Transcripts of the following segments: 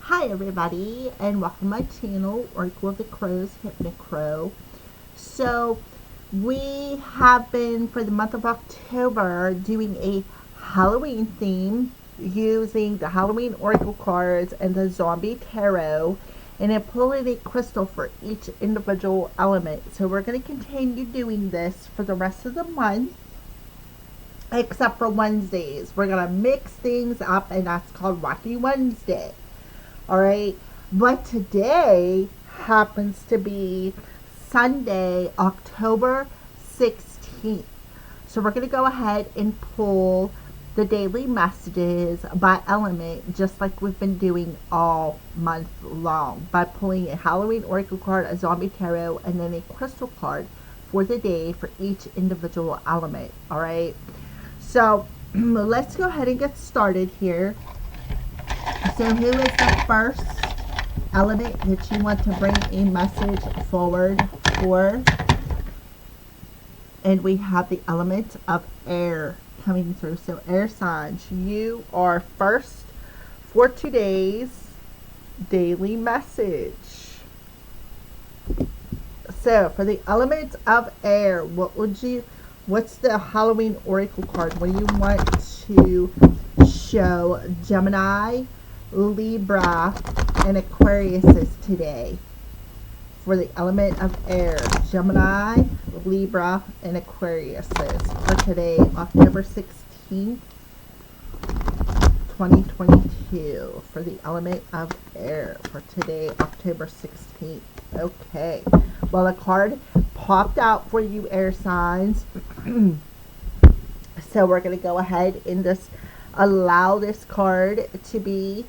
Hi everybody, and welcome to my channel, Oracle of the Crows, Hypnic Crow. So, we have been, for the month of October, doing a Halloween theme using the Halloween Oracle cards and the Zombie Tarot, and then pulling a crystal for each individual element. So we're going to continue doing this for the rest of the month, except for Wednesdays. We're going to mix things up, and that's called Wacky Wednesday. Alright, but today happens to be Sunday, October 16th. So we're going to go ahead and pull the daily messages by element, just like we've been doing all month long, by pulling a Halloween Oracle card, a Zombie Tarot, and then a crystal card for the day for each individual element. Alright, so let's go ahead and get started here. So who is the first element that you want to bring a message forward for? And we have the element of air coming through. So air signs, you are first for today's daily message. So for the element of air, what's the Halloween Oracle card? What do you want to show Gemini, Libra, and Aquarius is today? For the element of air, Gemini, Libra, and Aquarius is for today, October 16th, 2022. For the element of air for today, October 16th. Okay. Well, a card popped out for you, air signs. So we're going to go ahead and just allow this card to be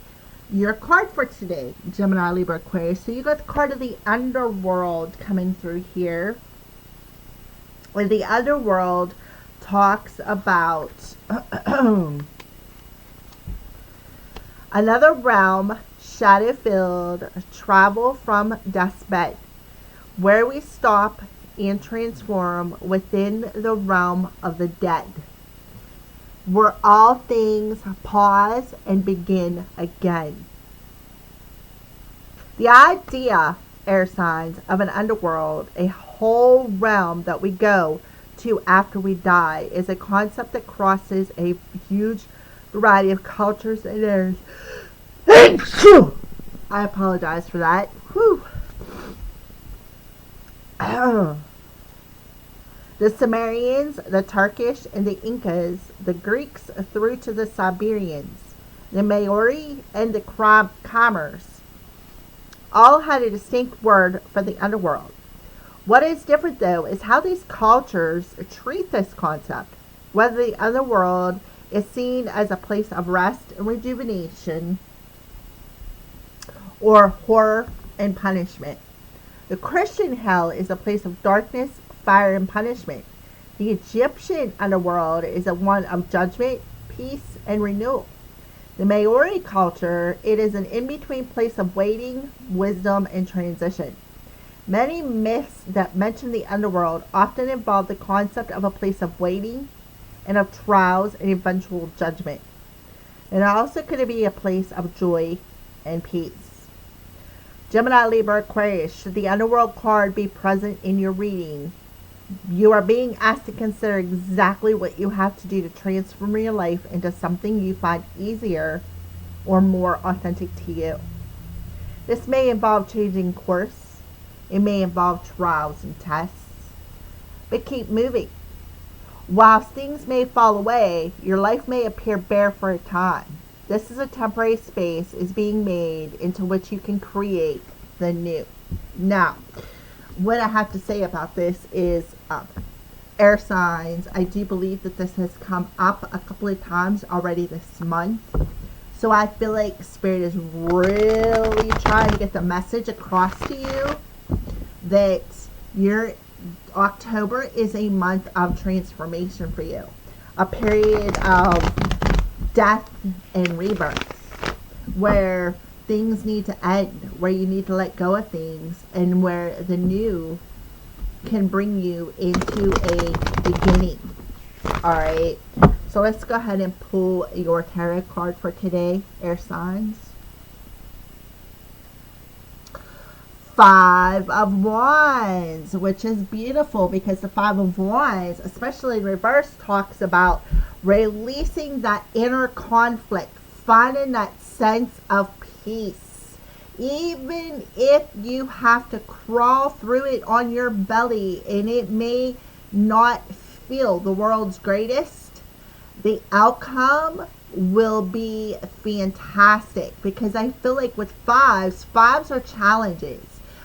your card for today, Gemini, Libra, Aquarius. So you got the card of the underworld coming through here. Where the underworld talks about another realm, shadow-filled, travel from deathbed, where we stop and transform within the realm of the dead, where all things pause and begin again. The idea, air signs, of an underworld, a whole realm that we go to after we die, is a concept that crosses a huge variety of cultures and eras. I apologize for that. Whew. The Sumerians, the Turkish, and the Incas, the Greeks through to the Siberians, the Maori, and the Khmers, all had a distinct word for the underworld. What is different, though, is how these cultures treat this concept, whether the underworld is seen as a place of rest and rejuvenation or horror and punishment. The Christian hell is a place of darkness, fire, and punishment. The Egyptian underworld is a one of judgment, peace, and renewal. The Maori culture, it is an in-between place of waiting, wisdom, and transition. Many myths that mention the underworld often involve the concept of a place of waiting and of trials and eventual judgment. And also could be a place of joy and peace. Gemini, Libra, Aquarius, should the underworld card be present in your reading, you are being asked to consider exactly what you have to do to transform your life into something you find easier or more authentic to you. This may involve changing course. It may involve trials and tests. But keep moving. Whilst things may fall away, your life may appear bare for a time. This is a temporary space is being made into which you can create the new. Now, what I have to say about this is air signs. I do believe that this has come up a couple of times already this month. So I feel like Spirit is really trying to get the message across to you that your October is a month of transformation for you. A period of death and rebirth, where things need to end, where you need to let go of things, and where the new can bring you into a beginning. Alright, so let's go ahead and pull your tarot card for today, air signs. Five of Wands, which is beautiful because the Five of Wands, especially in reverse, talks about releasing that inner conflict, finding that sense of peace. Even if you have to crawl through it on your belly and it may not feel the world's greatest, the outcome will be fantastic, because I feel like with fives are challenges.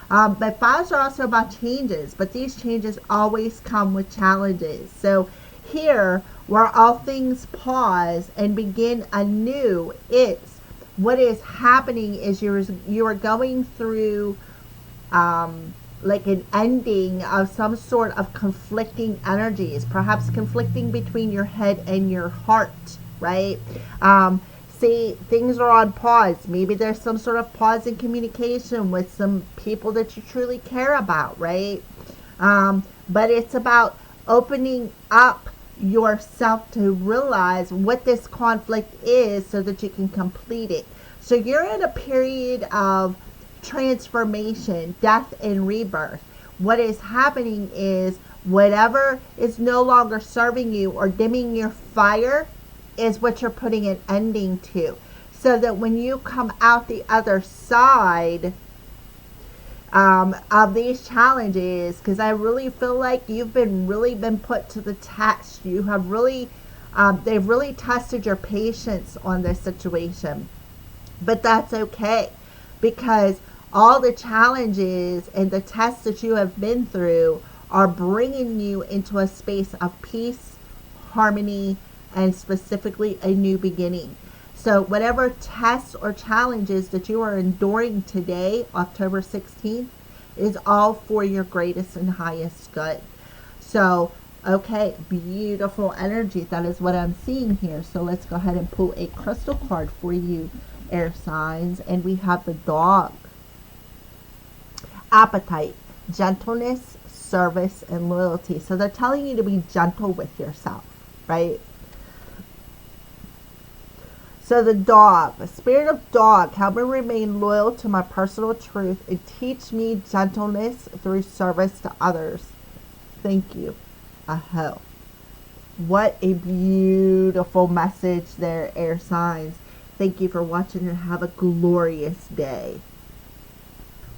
But fives are also about changes, but these changes always come with challenges. So here, where all things pause and begin anew, what is happening is you are going through like an ending of some sort of conflicting energies, perhaps conflicting between your head and your heart, right? See, things are on pause. Maybe there's some sort of pause in communication with some people that you truly care about, right? But it's about opening up yourself to realize what this conflict is so that you can complete it. So you're in a period of transformation, death and rebirth. What is happening is whatever is no longer serving you or dimming your fire is what you're putting an ending to, so that when you come out the other side of these challenges, because I really feel like you've been put to the test. You have really they've really tested your patience on this situation, but that's okay, because all the challenges and the tests that you have been through are bringing you into a space of peace, harmony, and specifically a new beginning. So whatever tests or challenges that you are enduring today, October 16th, is all for your greatest and highest good. So, okay, beautiful energy. That is what I'm seeing here. So let's go ahead and pull a crystal card for you, air signs. And we have the dog. Appetite, gentleness, service, and loyalty. So they're telling you to be gentle with yourself, right? So the dog, the spirit of dog, help me remain loyal to my personal truth and teach me gentleness through service to others. Thank you. Aho. What a beautiful message there, air signs. Thank you for watching and have a glorious day.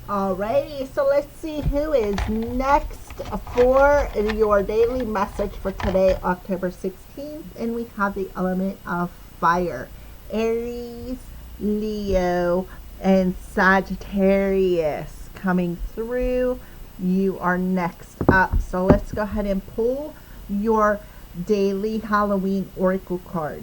Alrighty, so let's see who is next for your daily message for today, October 16th. And we have the element of fire. Aries, Leo, and Sagittarius coming through. You are next up. So let's go ahead and pull your daily Halloween oracle card.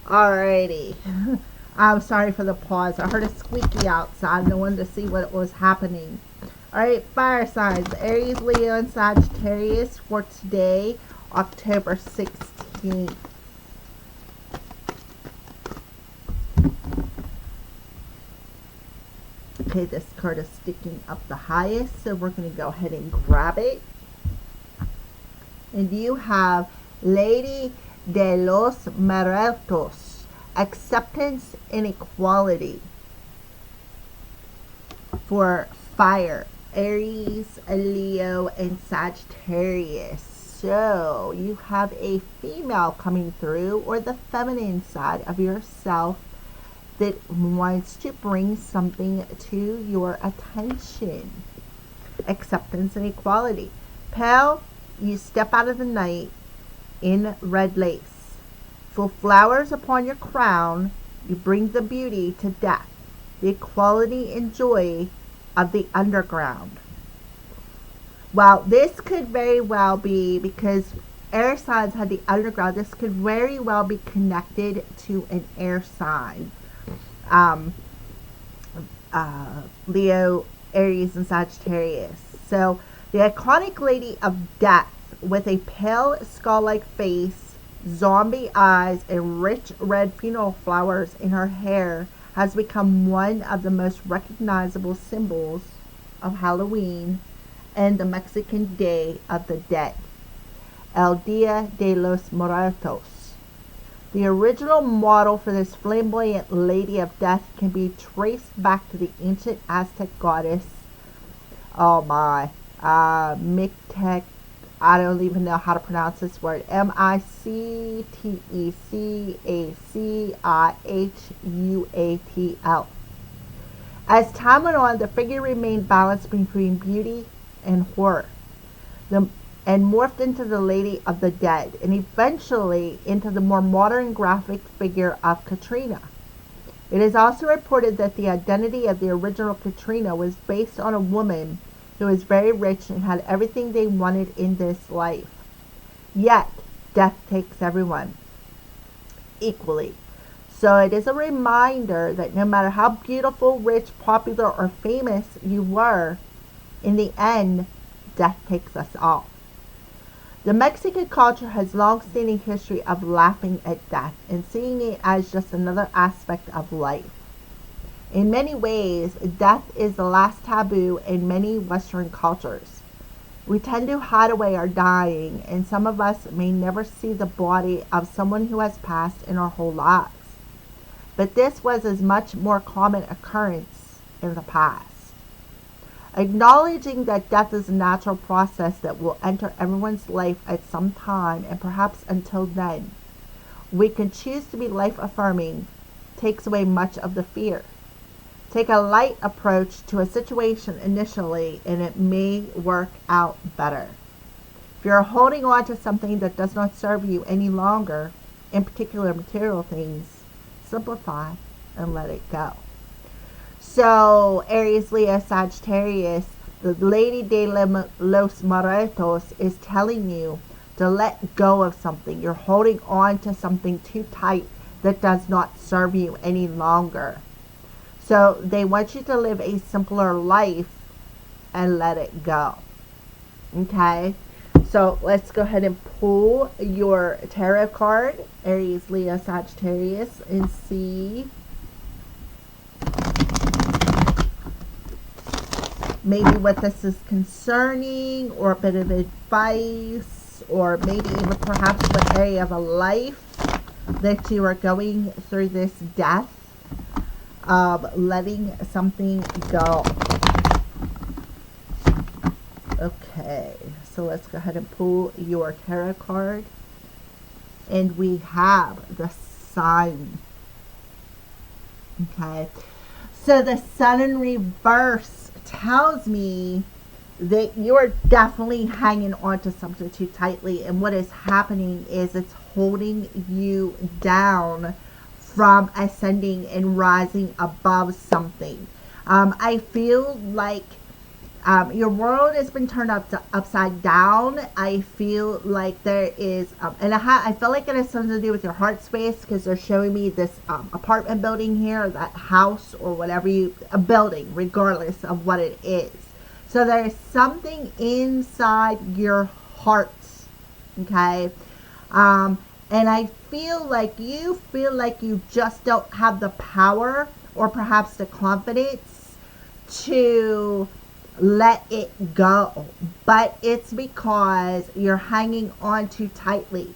Alrighty. I'm sorry for the pause. I heard a squeaky outside and I wanted to see what was happening. Alright, fire signs. Aries, Leo, and Sagittarius for today, October 16th. Okay, this card is sticking up the highest, so we're going to go ahead and grab it. And you have Lady de los Muertos, acceptance and equality for fire, Aries, Leo, and Sagittarius. So you have a female coming through, or the feminine side of yourself that wants to bring something to your attention. Acceptance and equality. Pale, you step out of the night in red lace. Full flowers upon your crown, you bring the beauty to death, the equality and joy of the underground. Well, this could very well be, because air signs had the underground, this could very well be connected to an air sign. Leo, Aries, and Sagittarius. So the iconic Lady of Death, with a pale skull-like face, zombie eyes, and rich red funeral flowers in her hair, has become one of the most recognizable symbols of Halloween and the Mexican Day of the Dead, El Dia de los Muertos. The original model for this flamboyant Lady of Death can be traced back to the ancient Aztec goddess, Mictec, I don't even know how to pronounce this word, Mictecacihutl. As time went on, the figure remained balanced between beauty and horror, and morphed into the Lady of the Dead, and eventually into the more modern graphic figure of Katrina. It is also reported that the identity of the original Katrina was based on a woman who was very rich and had everything they wanted in this life. Yet, death takes everyone equally. So it is a reminder that no matter how beautiful, rich, popular, or famous you were, in the end, death takes us all. The Mexican culture has long-standing history of laughing at death and seeing it as just another aspect of life. In many ways, death is the last taboo in many Western cultures. We tend to hide away our dying, and some of us may never see the body of someone who has passed in our whole lives. But this was a much more common occurrence in the past. Acknowledging that death is a natural process that will enter everyone's life at some time, and perhaps until then, we can choose to be life-affirming, takes away much of the fear. Take a light approach to a situation initially, and it may work out better. If you're holding on to something that does not serve you any longer, in particular material things, simplify and let it go. So, Aries, Leo, Sagittarius, the Lady de los Muertos is telling you to let go of something. You're holding on to something too tight that does not serve you any longer. So, they want you to live a simpler life and let it go. Okay? So, let's go ahead and pull your tarot card, Aries, Leo, Sagittarius, and see maybe what this is concerning, or a bit of advice, or maybe even perhaps what area of a life that you are going through this death of letting something go. Okay, so let's go ahead and pull your tarot card. And we have the Sun. Okay, so the Sun in reverse tells me that you're definitely hanging on to something too tightly, and what is happening is it's holding you down from ascending and rising above something. I feel like your world has been turned upside down. I feel like there is, and I feel like it has something to do with your heart space, because they're showing me this apartment building here, or that house, or whatever a building, regardless of what it is. So there's something inside your heart, okay? And I feel like you just don't have the power, or perhaps the confidence to let it go, but it's because you're hanging on too tightly.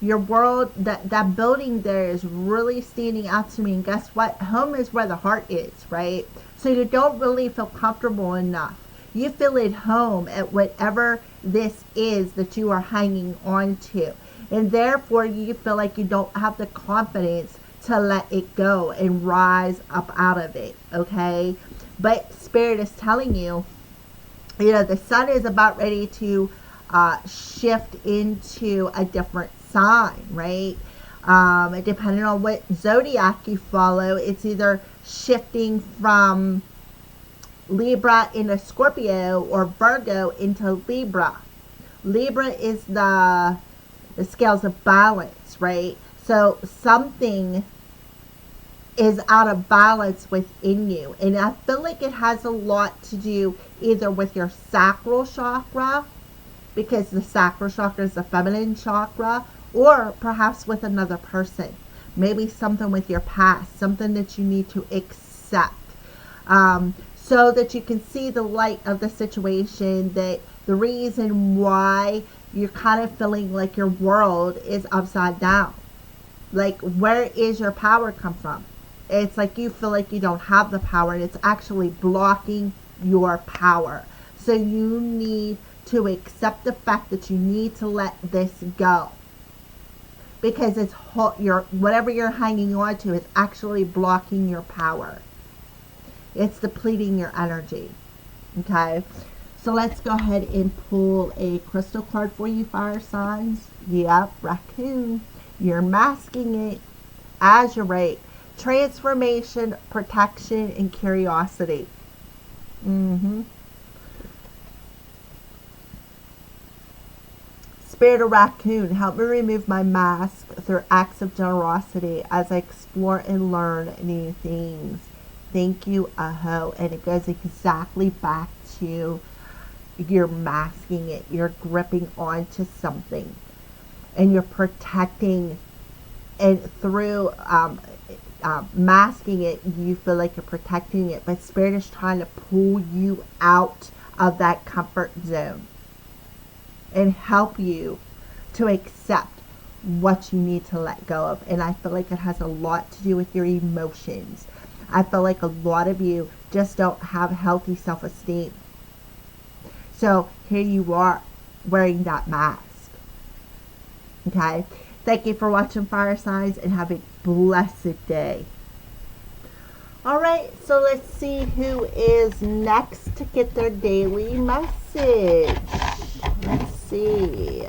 Your world, that building there is really standing out to me, and guess what? Home is where the heart is, right? So you don't really feel comfortable enough. You feel at home at whatever this is that you are hanging on to, and therefore you feel like you don't have the confidence to let it go and rise up out of it, okay? But Spirit is telling you, the Sun is about ready to shift into a different sign, right? Depending on what zodiac you follow, it's either shifting from Libra into Scorpio, or Virgo into Libra. Libra is the scales of balance, right? So something is out of balance within you, and I feel like it has a lot to do either with your sacral chakra, because the sacral chakra is the feminine chakra, or perhaps with another person, maybe something with your past, something that you need to accept. so that you can see the light of the situation, that the reason why you're kind of feeling like your world is upside down. Like, where is your power come from? It's like you feel like you don't have the power, and it's actually blocking your power. So you need to accept the fact that you need to let this go, because it's whatever you're hanging on to is actually blocking your power. It's depleting your energy. Okay, so let's go ahead and pull a crystal card for you, fire signs. Yep, raccoon. You're masking it, azurite, transformation, protection, and curiosity. Spirit of raccoon, help me remove my mask through acts of generosity as I explore and learn new things. Thank you, Aho. And it goes exactly back to you're masking it. You're gripping onto something, and you're protecting. And through masking it, you feel like you're protecting it. But Spirit is trying to pull you out of that comfort zone and help you to accept what you need to let go of. And I feel like it has a lot to do with your emotions. I feel like a lot of you just don't have healthy self-esteem. So here you are wearing that mask. Okay? Thank you for watching, fire signs, and have a blessed day. Alright, so let's see who is next to get their daily message. Let's see.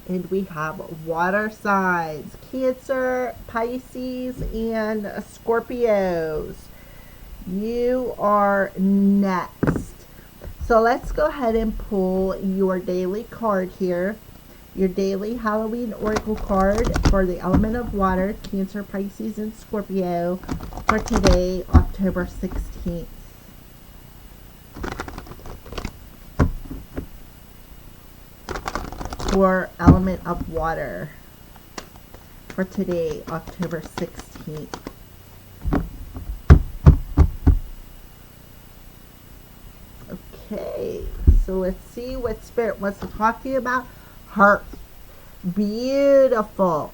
And we have water signs, Cancer, Pisces, and Scorpios. You are next. So let's go ahead and pull your daily card here. Your daily Halloween Oracle card for the element of water, Cancer, Pisces, and Scorpio for today, October 16th. For element of water for today, October 16th. Okay, so let's see what Spirit wants to talk to you about. Heart. Beautiful.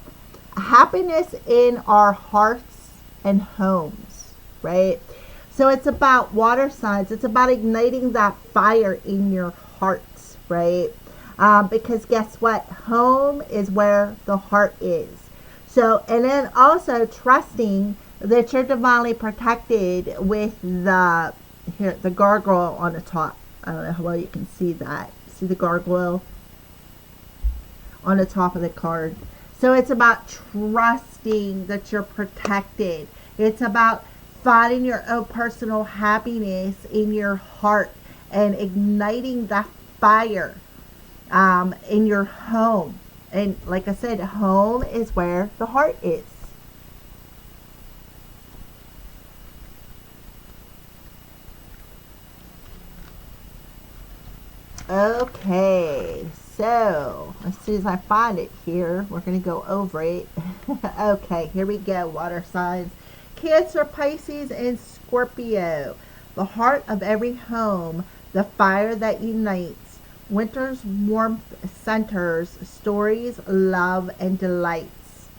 Happiness in our hearts and homes, right? So it's about water signs. It's about igniting that fire in your hearts, right? Because guess what? Home is where the heart is. So, and then also trusting that you're divinely protected with the gargoyle on the top. I don't know how well you can see that. See the gargoyle on the top of the card. So it's about trusting that you're protected. It's about finding your own personal happiness in your heart and igniting that fire in your home. And like I said, home is where the heart is. Okay, so as soon as I find it here, we're going to go over it. Okay, here we go, water signs. Cancer, Pisces, and Scorpio. The heart of every home, the fire that unites. Winter's warmth centers stories, love, and delights.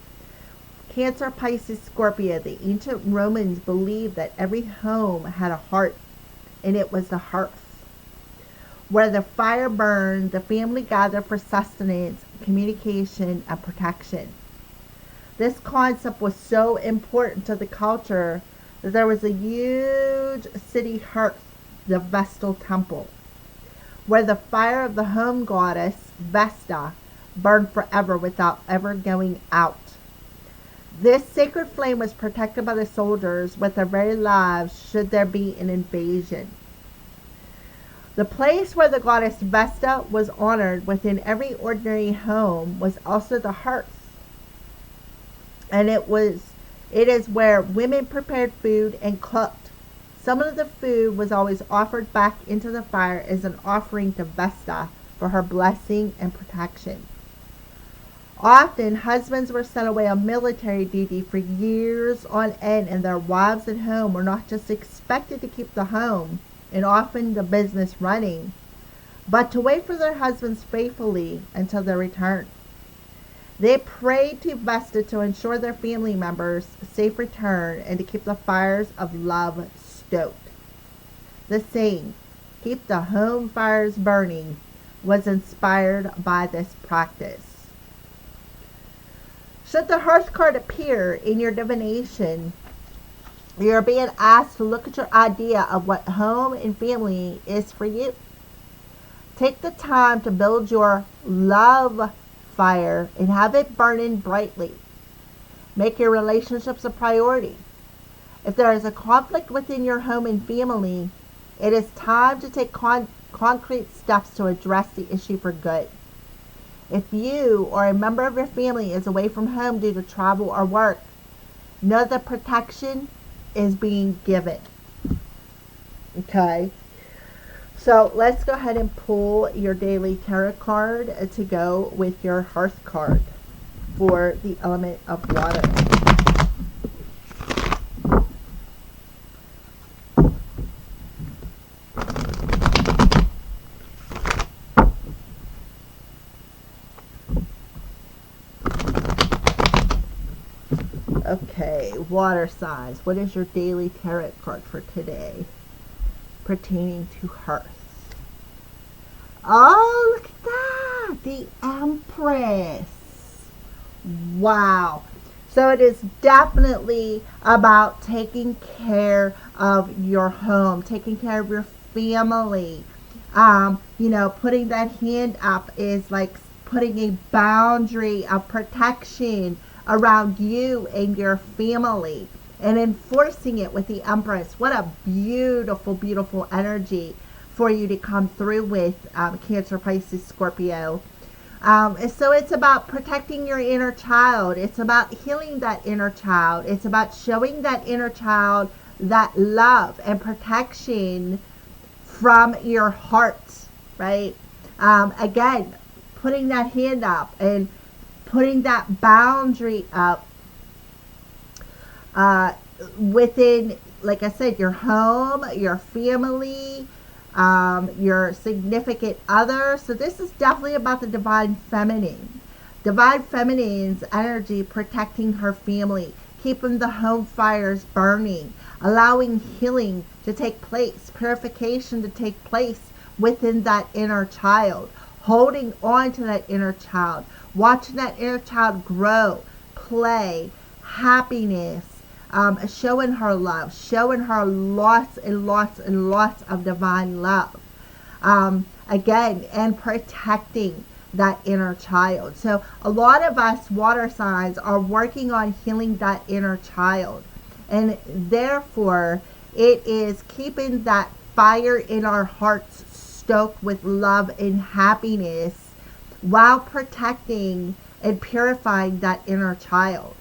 Cancer, Pisces, Scorpio. The ancient Romans believed that every home had a heart, and it was the hearth. Where the fire burned, the family gathered for sustenance, communication, and protection. This concept was so important to the culture that there was a huge city hearth, the Vestal Temple, where the fire of the home goddess, Vesta, burned forever without ever going out. This sacred flame was protected by the soldiers with their very lives should there be an invasion. The place where the goddess Vesta was honored within every ordinary home was also the hearth. And it is where women prepared food and cooked. Some of the food was always offered back into the fire as an offering to Vesta for her blessing and protection. Often, husbands were sent away on military duty for years on end, and their wives at home were not just expected to keep the home and often the business running, but to wait for their husbands faithfully until their return. They prayed to Vesta to ensure their family members' safe return and to keep the fires of love stoked. The saying, "keep the home fires burning," was inspired by this practice. Should the hearth card appear in your divination, you're being asked to look at your idea of what home and family is for you. Take the time to build your love fire and have it burning brightly. Make your relationships a priority. If there is a conflict within your home and family, it is time to take concrete steps to address the issue for good. If you or a member of your family is away from home due to travel or work, know that protection is being given. Okay? So let's go ahead and pull your daily tarot card to go with your hearth card for the element of water. Okay, water signs. What is your daily tarot card for today pertaining to hearth? Oh, look at that! The Empress. Wow. So it is definitely about taking care of your home, taking care of your family. Putting that hand up is like putting a boundary of protection around you and your family and enforcing it with the Empress. What a beautiful, beautiful energy for you to come through with, Cancer, Pisces, Scorpio. So it's about protecting your inner child. It's about healing that inner child. It's about showing that inner child that love and protection from your heart, right? Again, putting that hand up and putting that boundary up within, like I said, your home, your family, your significant other. So this is definitely about the divine feminine. Divine feminine's energy protecting her family, keeping the home fires burning, allowing healing to take place, purification to take place within that inner child, holding on to that inner child, watching that inner child grow, play, happiness, showing her love, showing her lots and lots and lots of divine love. Again, and protecting that inner child. So a lot of us water signs are working on healing that inner child. And therefore, it is keeping that fire in our hearts stoked with love and happiness while protecting and purifying that inner child.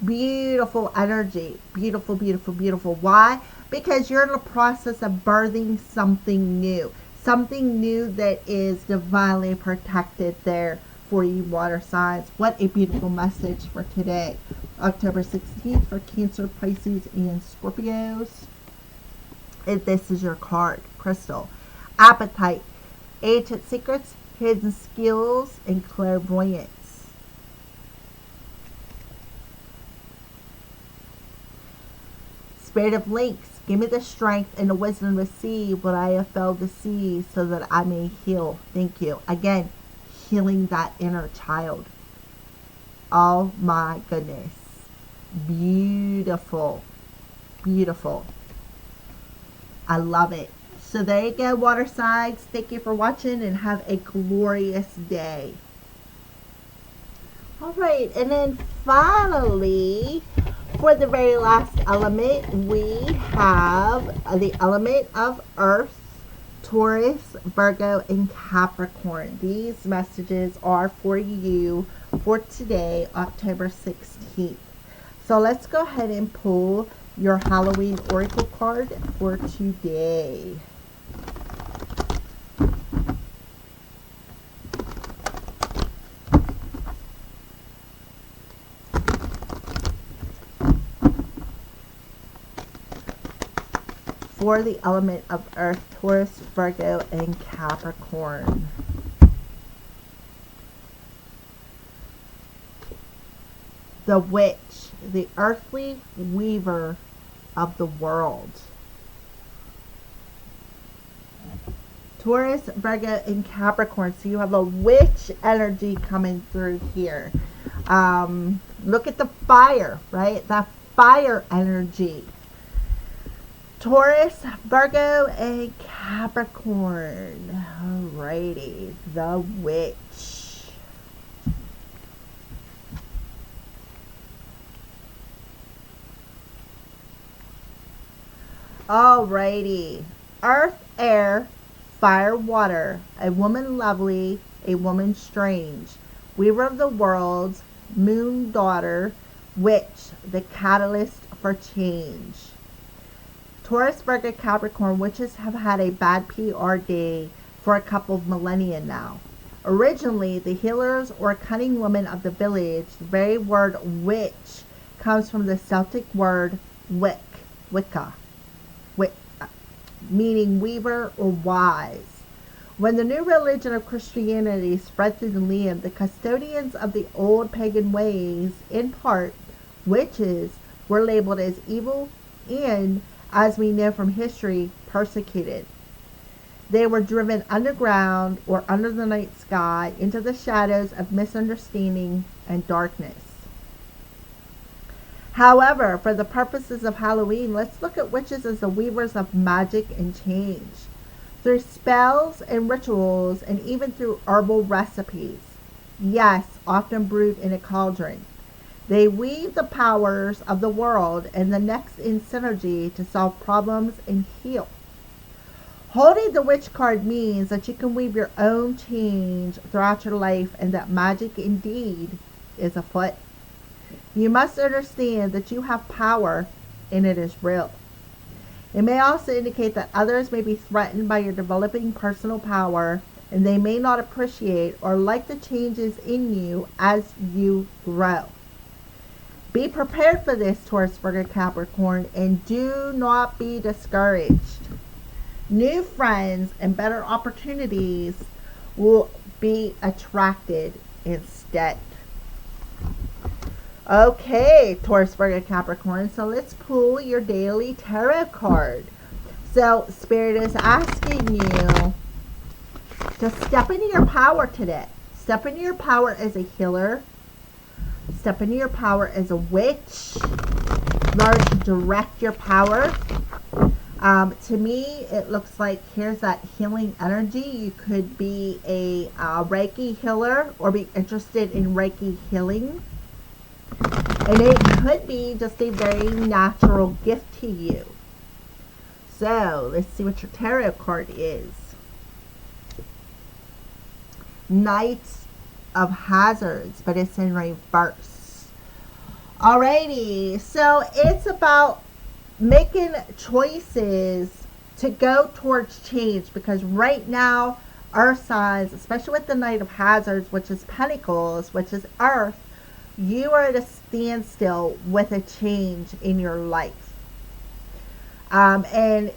Beautiful energy. Beautiful, beautiful, beautiful. Why? Because you're in the process of birthing something new. Something new that is divinely protected there for you water signs. What a beautiful message for today. October 16th for Cancer, Pisces, and Scorpios. And this is your card, Crystal. Appetite, ancient secrets, hidden skills, and clairvoyance. Spirit of Links, give me the strength and the wisdom to see what I have failed to see so that I may heal. Thank you. Again, healing that inner child. Oh my goodness. Beautiful. Beautiful. I love it. So there you go, water signs. Thank you for watching and have a glorious day. All right, and then finally, for the very last element, we have the element of Earth, Taurus, Virgo, and Capricorn. These messages are for you for today, October 16th. So let's go ahead and pull your Halloween Oracle card for today. for the element of Earth, Taurus, Virgo, and Capricorn. The witch, the earthly weaver of the world. Taurus, Virgo, and Capricorn. So you have a witch energy coming through here. Look at the fire, right? That fire energy. Taurus, Virgo, and Capricorn. Alrighty, the witch. Alrighty. Earth, air, fire, water. A woman lovely, a woman strange. Weaver of the worlds, moon daughter, witch, the catalyst for change. Taurus, Virgo, Capricorn, witches have had a bad PR day for a couple of millennia now. Originally, the healers or cunning women of the village, the very word witch comes from the Celtic word Wicca, meaning weaver or wise. When the new religion of Christianity spread through the land, the custodians of the old pagan ways, in part witches, were labeled as evil and, as we know from history, persecuted. They were driven underground or under the night sky into the shadows of misunderstanding and darkness. However, for the purposes of Halloween, let's look at witches as the weavers of magic and change. Through spells and rituals, and even through herbal recipes, yes, often brewed in a cauldron, they weave the powers of the world and the next in synergy to solve problems and heal. Holding the witch card means that you can weave your own change throughout your life and that magic indeed is afoot. You must understand that you have power and it is real. It may also indicate that others may be threatened by your developing personal power and they may not appreciate or like the changes in you as you grow. Be prepared for this, Taurus, Virgo, Capricorn, and do not be discouraged. New friends and better opportunities will be attracted instead. Okay, Taurus, Virgo, Capricorn. So let's pull your daily tarot card. So Spirit is asking you to step into your power today. Step into your power as a healer. Step into your power as a witch. Learn to direct your power. To me, it looks like here's that healing energy. You could be a Reiki healer or be interested in Reiki healing. And it could be just a very natural gift to you. So, let's see what your tarot card is. Knight of Hazards, but it's in reverse. Alrighty, so it's about making choices to go towards change, because right now, earth signs, especially with the Knight of Hazards, which is Pentacles, which is Earth, you are at a standstill with a change in your life. And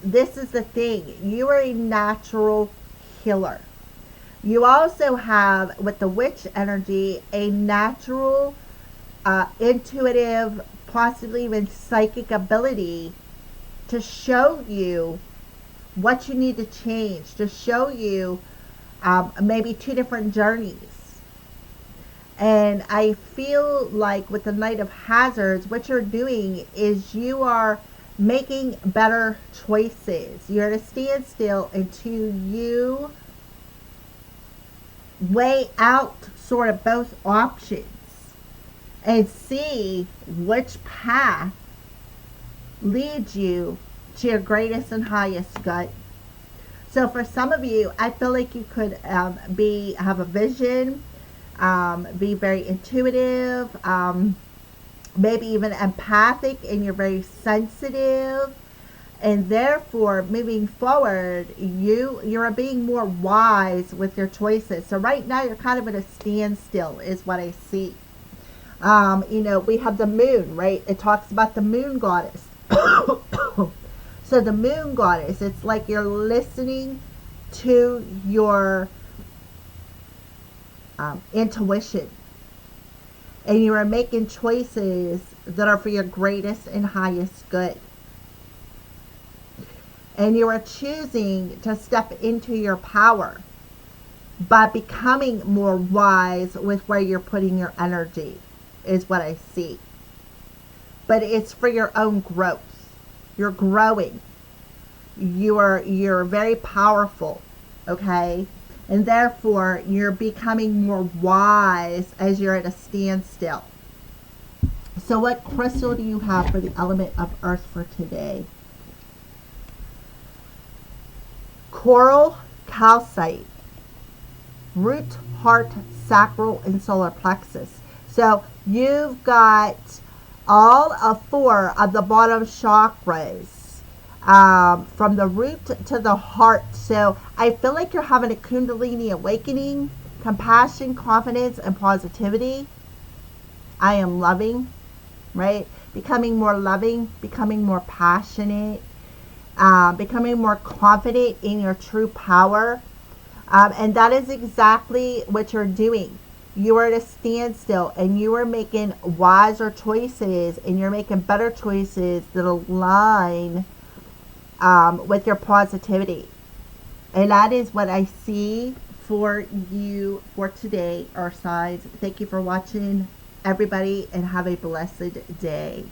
this is the thing. You are a natural healer. You also have, with the witch energy, a natural, intuitive, possibly even psychic ability to show you what you need to change, to show you maybe two different journeys. And I feel like with the Knight of Hazards, what you're doing is you are making better choices. You're at a standstill until you weigh out sort of both options and see which path leads you to your greatest and highest good. So for some of you, I feel like you could have a vision, be very intuitive, maybe even empathic, and you're very sensitive, and therefore moving forward you're being more wise with your choices. So right now you're kind of at a standstill is what I see. We have the moon, right? It talks about the moon goddess. So the moon goddess, it's like you're listening to your intuition, and you are making choices that are for your greatest and highest good. And you are choosing to step into your power by becoming more wise with where you're putting your energy, is what I see. But it's for your own growth. You're growing. You're very powerful, okay? And therefore, you're becoming more wise as you're at a standstill. So what crystal do you have for the element of earth for today? Coral, calcite, root, heart, sacral, and solar plexus. So you've got all of 4 of the bottom chakras, from the root to the heart. So I feel like you're having a Kundalini awakening, compassion, confidence, and positivity. I am loving, right? Becoming more loving, becoming more passionate, becoming more confident in your true power. And that is exactly what you're doing. You are at a standstill and you are making wiser choices, and you're making better choices that align with your positivity. And that is what I see for you for today, Earth signs. Thank you for watching, everybody, and have a blessed day.